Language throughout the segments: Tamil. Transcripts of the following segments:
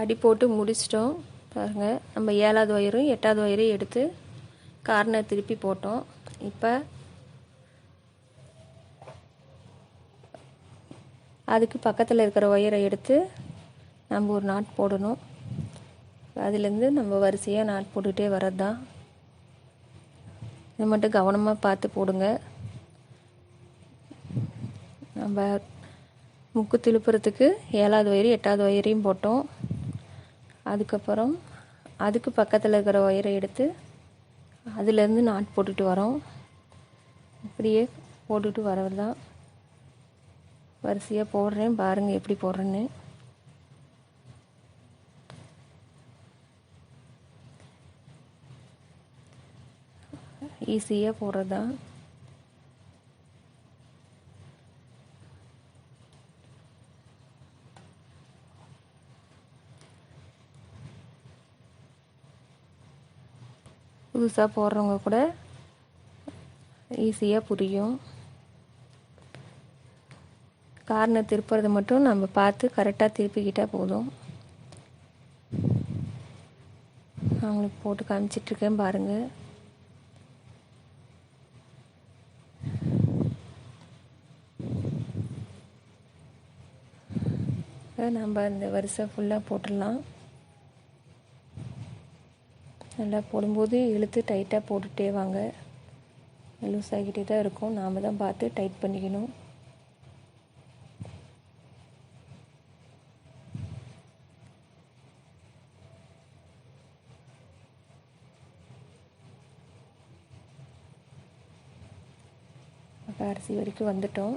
அடி போட்டு முடிச்சிட்டோம் பாருங்கள். நம்ம 7வது ஒயரும் 8வது ஒயரையும் எடுத்து கார்னர் திருப்பி போட்டோம். இப்போ அதுக்கு பக்கத்தில் இருக்கிற ஒயரை எடுத்து நம்ம ஒரு நாட் போடணும். அதுலேருந்து நம்ம வரிசையாக நாட் போட்டுகிட்டே வர்றது தான். இது மட்டும் கவனமாக பார்த்து போடுங்க. நம்ம முக்கு திருப்புறத்துக்கு 7வது ஒயரு 8வது ஒயரையும் போட்டோம். அதுக்கப்புறம் அதுக்கு பக்கத்தில் இருக்கிற ஒயரை எடுத்து அதுலேருந்து நாட் போட்டுட்டு வரோம். இப்படியே போட்டுட்டு வரது தான். வரிசையாக போடுறேன் பாருங்கள் எப்படி போடுறேன்னு. ஈஸியாக போடுறது தான். புதுசாக போடுறவங்க கூட ஈஸியாக புரியும். கார்னர் திருப்புறது மட்டும் நம்ம பார்த்து கரெக்டாக திருப்பிக்கிட்டால் போதும். அவங்களுக்கு போட்டு காமிச்சிட்ருக்கேன் பாருங்கள். நம்ம இந்த வரிசை ஃபுல்லாக போட்டுடலாம். நல்லா போடும்போது இழுத்து டைட்டாக போட்டுகிட்டே வாங்க. லூஸ் ஆகிக்கிட்டே தான் இருக்கும். நாம் தான் பார்த்து டைட் பண்ணிக்கணும். அரிசி வரைக்கும் வந்துட்டோம்.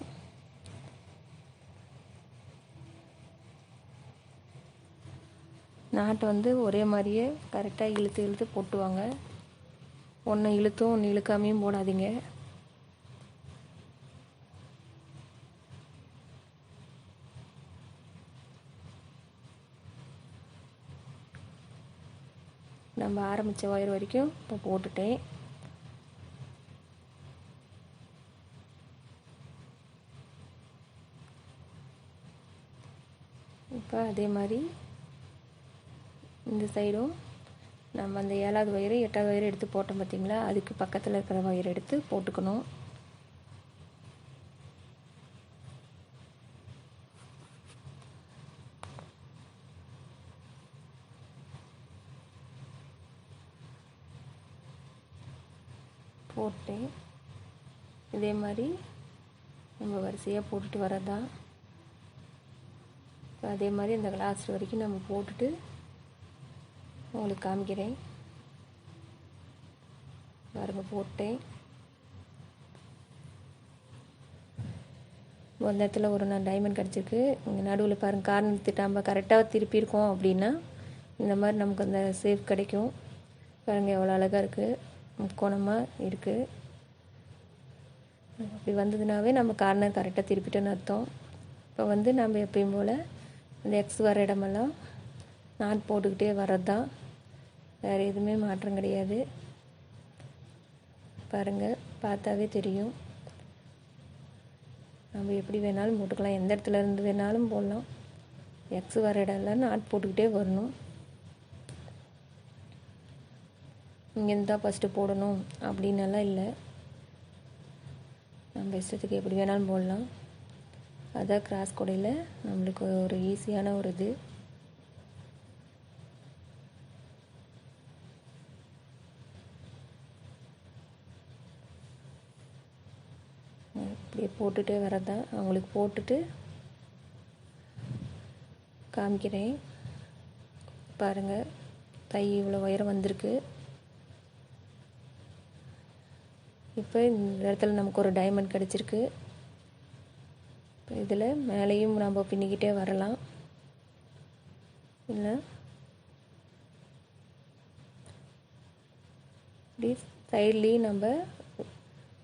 நாட்டை வந்து ஒரே மாதிரியே கரெக்டாக இழுத்து இழுத்து போட்டுவாங்க. ஒன்று இழுத்தும் ஒன்று இழுக்காமையும் போடாதீங்க. நம்ம ஆரம்பித்த ஒயர் வரைக்கும் இப்போ போட்டுட்டேன். இப்போ அதே மாதிரி இந்த சைடும் நம்ம அந்த 7வது ஒயரு 8வது ஒயரு எடுத்து போட்டோம் பார்த்திங்களா, அதுக்கு பக்கத்தில் இருக்கிற ஒயர் எடுத்து போட்டுக்கணும். போட்டு இதே மாதிரி நம்ம வரிசையாக போட்டுட்டு வரதான். அதே மாதிரி இந்த லாஸ்ட் வரைக்கும் நம்ம போட்டுட்டு உங்களுக்கு காமிக்கிறேன் பாருங்க. போட்டேன். அந்த இடத்துல ஒரு நான் டைமண்ட் கிடச்சிருக்கு. இங்கே நடுவில் பாருங்கள், கார்னர் திட்டாமல் கரெக்டாக திருப்பியிருக்கோம் அப்படின்னா இந்த மாதிரி நமக்கு அந்த சேஃப் கிடைக்கும். பாருங்கள் எவ்வளோ அழகாக இருக்குது, முக்கோணமாக இருக்குது. அப்படி வந்ததுனாவே நம்ம கார்னர் கரெக்டாக திருப்பிட்டோன்னு அர்த்தம். இப்போ வந்து நம்ம எப்பயும் போல் அந்த எக்ஸ் வர இடமெல்லாம் நாட் போட்டுக்கிட்டே வர்றது தான். வேறு எதுவுமே மாற்றம் கிடையாது. பாருங்கள், பார்த்தாவே தெரியும். நம்ம எப்படி வேணாலும் போட்டுக்கலாம், எந்த இடத்துல இருந்து வேணாலும் போடலாம். எக்ஸ் வர இடம்லாம் நாட் போட்டுக்கிட்டே வரணும். இங்கேருந்து தான் ஃபஸ்ட்டு போடணும் அப்படின்னெல்லாம் இல்லை. நம்ம இஷ்டத்துக்கு எப்படி வேணாலும் போடலாம். அதான் கிராஸ் கொடையில் நம்மளுக்கு ஒரு ஈஸியான ஒரு இது. இப்படியே போட்டுகிட்டே வரதான். அவங்களுக்கு போட்டுட்டு காமிக்கிறேன் பாருங்கள். தை இவ்வளோ உயரம் வந்திருக்கு. இப்போ இந்த இடத்துல நமக்கு ஒரு டைமண்ட் கிடச்சிருக்கு. இதில் மேலேயும் நம்ம பின்னிக்கிட்டே வரலாம். இல்லை இப்படி சைட்லேயும் நம்ம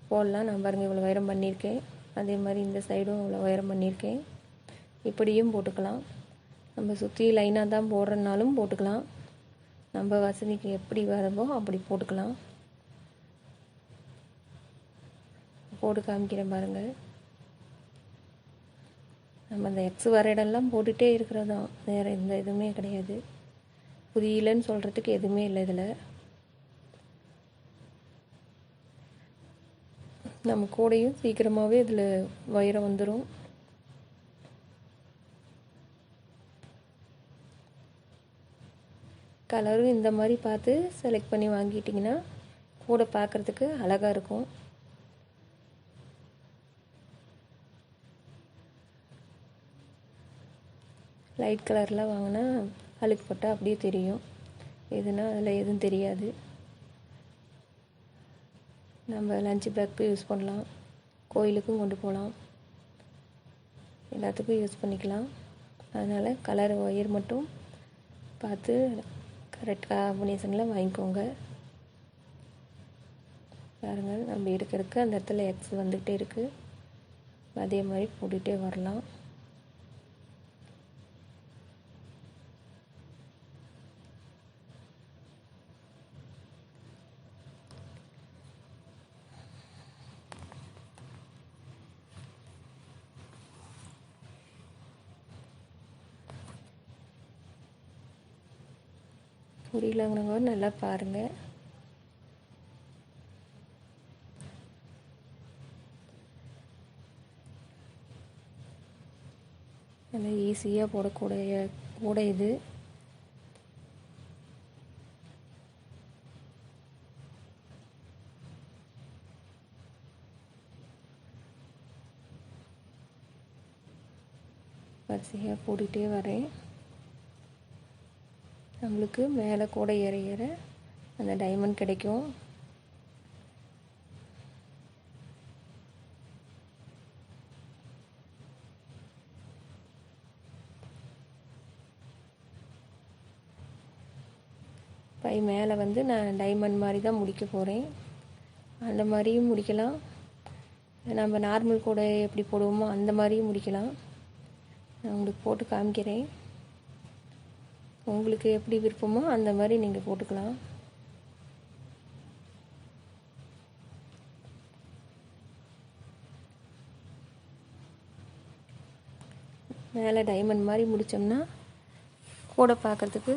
போடலாம். நான் பாருங்கள் இவ்வளோ உயரம் பண்ணியிருக்கேன். அதே மாதிரி இந்த சைடும் இவ்வளோ உயரம் பண்ணியிருக்கேன். இப்படியும் போட்டுக்கலாம். நம்ம சுற்றி லைனாக தான் போடுறதுனாலும் போட்டுக்கலாம். நம்ம வசதிக்கு எப்படி வரமோ அப்படி போட்டுக்கலாம். போட்டு காமிக்கிறேன் பாருங்கள். நம்ம அந்த எக்ஸ் வர இடம்லாம் போட்டுகிட்டே இருக்கிறது தான், வேறு எந்த இதுவுமே கிடையாது. புரியலன்னு சொல்கிறதுக்கு எதுவுமே இல்லை இதில். நம்ம கூடையும் சீக்கிரமாகவே இதில் வைரம் வந்துடும். கலரும் இந்த மாதிரி பார்த்து செலக்ட் பண்ணி வாங்கிட்டிங்கன்னா கூட பார்க்குறதுக்கு அழகாக இருக்கும். லைட் கலர்லாம் வாங்கினா அழுக்கு போட்டால் அப்படியே தெரியும். எதுனா அதில் எதுவும் தெரியாது. நம்ம லஞ்ச் பேக்கு யூஸ் பண்ணலாம், கோயிலுக்கும் கொண்டு போகலாம், எல்லாத்துக்கும் யூஸ் பண்ணிக்கலாம். அதனால் கலர் ஒயர் மட்டும் பார்த்து கரெக்ட் காம்பினேஷனில் வாங்கிக்கோங்க. பாருங்கள், நம்ம எடுக்கிறதுக்கு அந்த இடத்துல எக்ஸ் வந்துகிட்டே இருக்குது. அதே மாதிரி போட்டுகிட்டே வரலாம். புரியலங்கிறவங்க நல்லா பாருங்கள். நல்லா ஈஸியாக போடக்கூடிய கூட இது. வரிசையாக போட்டுகிட்டே வரேன். நம்மளுக்கு மேலே கூட ஏற ஏற அந்த டைமண்ட் கிடைக்கும். பை மேலே வந்து நான் டைமண்ட் மாதிரி தான் முடிக்க போகிறேன். அந்த மாதிரியும் முடிக்கலாம், நம்ம நார்மல் கூட எப்படி போடுவோமோ அந்த மாதிரியும் முடிக்கலாம். நான் உங்களுக்கு போட்டு காமிக்கிறேன். உங்களுக்கு எப்படி விருப்பமோ அந்த மாதிரி நீங்கள் போட்டுக்கலாம். மேலே டைமண்ட் மாதிரி முடித்தோம்னா கூட பார்க்குறதுக்கு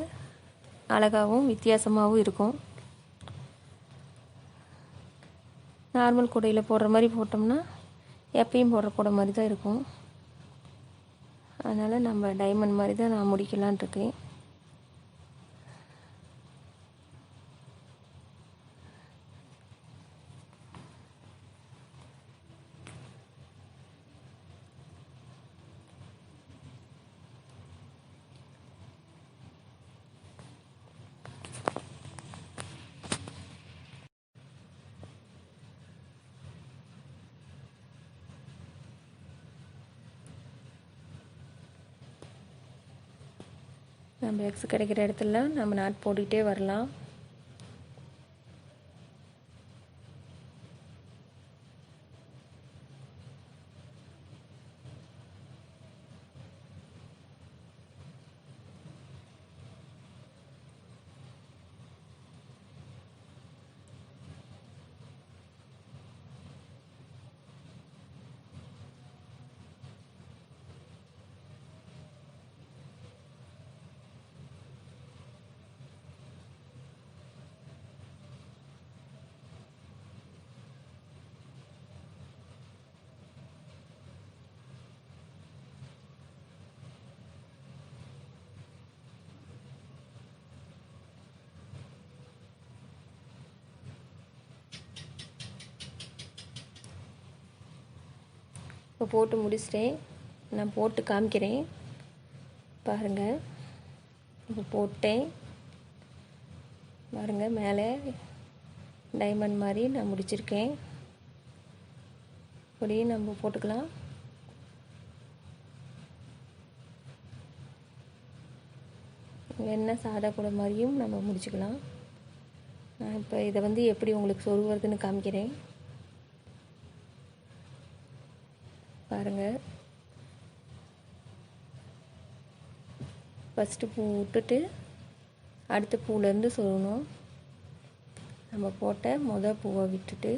அழகாகவும் வித்தியாசமாகவும் இருக்கும். நார்மல் கூடையில் போடுற மாதிரி போட்டோம்னா எப்பயும் போடுற கூடை மாதிரி தான் இருக்கும். அதனால் நம்ம டைமண்ட் மாதிரி தான் நான் முடிக்கலான் இருக்கேன். நம்ம எக்ஸ் கிடைக்கிற இடத்துல நம்ம நாட் போட்டுக்கிட்டே வரலாம். இப்போ போட்டு முடிச்சிட்டேன். நான் போட்டு காமிக்கிறேன் பாருங்கள். இப்போ போட்டேன் பாருங்கள், மேலே டைமண்ட் மாதிரி நான் முடிச்சிருக்கேன். இப்படியும் நம்ம போட்டுக்கலாம். வேணா சாதா கூட மாதிரியும் நம்ம முடிச்சுக்கலாம். நான் இப்போ இதை வந்து எப்படி உங்களுக்கு சொருகிறதுன்னு காமிக்கிறேன் பாருங்கள். ஃபஸ்ட்டு பூ விட்டுட்டு அடுத்த பூலேருந்து சொருகணும். நம்ம போட்ட பூவை விட்டுட்டு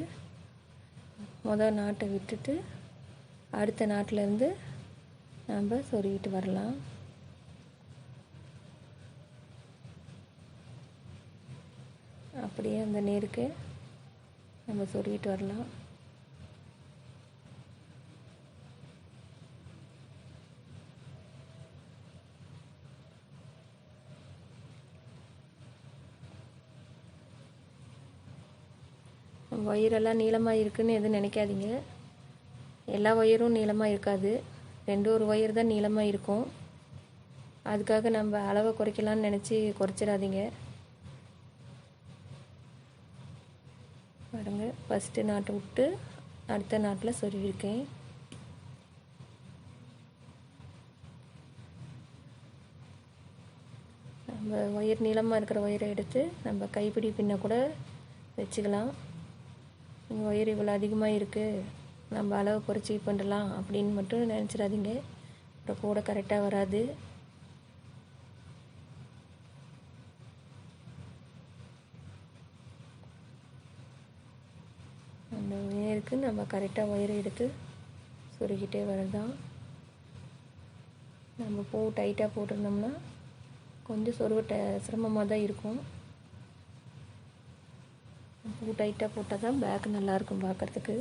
நாட்டை விட்டுட்டு அடுத்த நாட்டிலேருந்து நம்ம சொருகிட்டு வரலாம். அப்படியே அந்த நேருக்கு நம்ம சொருகிட்டு வரலாம். ஒயரெல்லாம் நீளமாக இருக்குதுன்னு எதுவும் நினைக்காதீங்க. எல்லா ஒயரும் நீளமாக இருக்காது. 2 ஒயர் தான் நீளமாக இருக்கும். அதுக்காக நம்ம அளவை குறைக்கலான்னு நினச்சி குறைச்சிடாதீங்க. பாருங்க, ஃபஸ்ட்டு நாட்டை விட்டு அடுத்த நாட்டில் சொருவிருக்கேன். நம்ம ஒயர் நீளமாக இருக்கிற ஒயரை எடுத்து நம்ம கைப்பிடி பின்ன கூட வச்சுக்கலாம். ஒயர் இவ்வளோ அதிகமாக இருக்குது, நம்ம அளவு குறைச்சி பண்ணலாம் அப்படின்னு மட்டும் நினச்சிடாதீங்க. அப்புறம் கூட கரெக்டாக வராது. அந்த ஒயருக்கு நம்ம கரெக்டாக ஒயரை எடுத்து சொருகிட்டே வரதான். நம்ம பூ டைட்டாக போட்டிருந்தோம்னா கொஞ்சம் சொருக சிரமமாக தான் இருக்கும். பூ டைட்டாக போட்டால் தான் பேக் நல்லாயிருக்கும் பார்க்குறதுக்கு.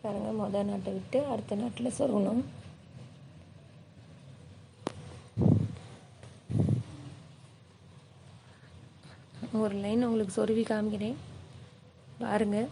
பாருங்கள், மொதல் நாட்டை விட்டு அடுத்த நாட்டில் சொருகணும். ஒரு லைன் உங்களுக்கு சொருவி காமிக்கிறேன் பாருங்கள்.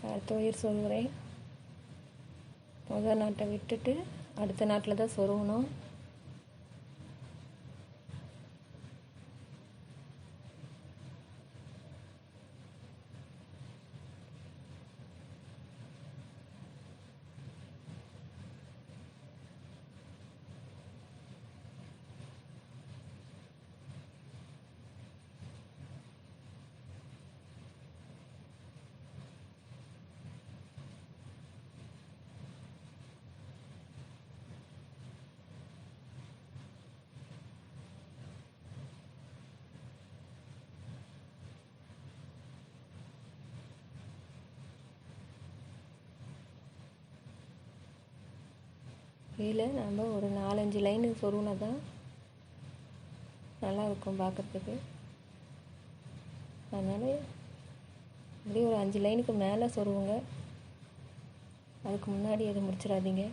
அடுத்த ஒயர் சொருகிறேன். முதல் நாட்டை விட்டுட்டு அடுத்த நாட்டில் தான் சொருகணும். இதில் நம்ம ஒரு 4-5 லைனு சொருகினா தான் நல்லாயிருக்கும் பார்க்குறதுக்கு. அதனால் அப்படியே ஒரு 5 லைனுக்கு மேலே சொருவுங்க. அதுக்கு முன்னாடி எதுவும் முடிச்சிடாதீங்க.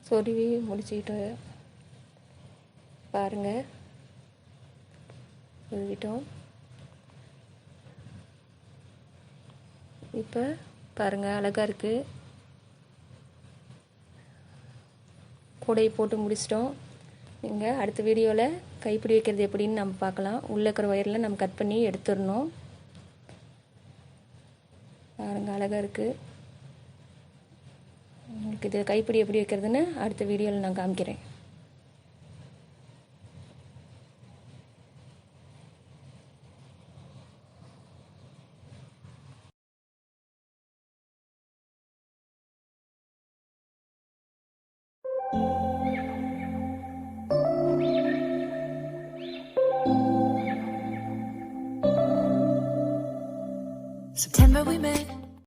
சொருவி முடிச்சுக்கிட்டு பாருங்கள், சொருவிட்டோம். இப்போ பாருங்கள், அழகாக இருக்குது. கூடையை போட்டு முடிச்சிட்டோம். நீங்கள் அடுத்த வீடியோவில் கைப்பிடி வைக்கிறது எப்படின்னு நம்ம பார்க்கலாம். உள்ளே இருக்கிற ஒயரில் நம்ம கட் பண்ணி எடுத்துடணும். பாருங்கள், அழகாக இருக்குது. உங்களுக்கு இது கைப்பிடி எப்படி வைக்கிறதுன்னு அடுத்த வீடியோவில் நான் காமிக்கிறேன். remember we met.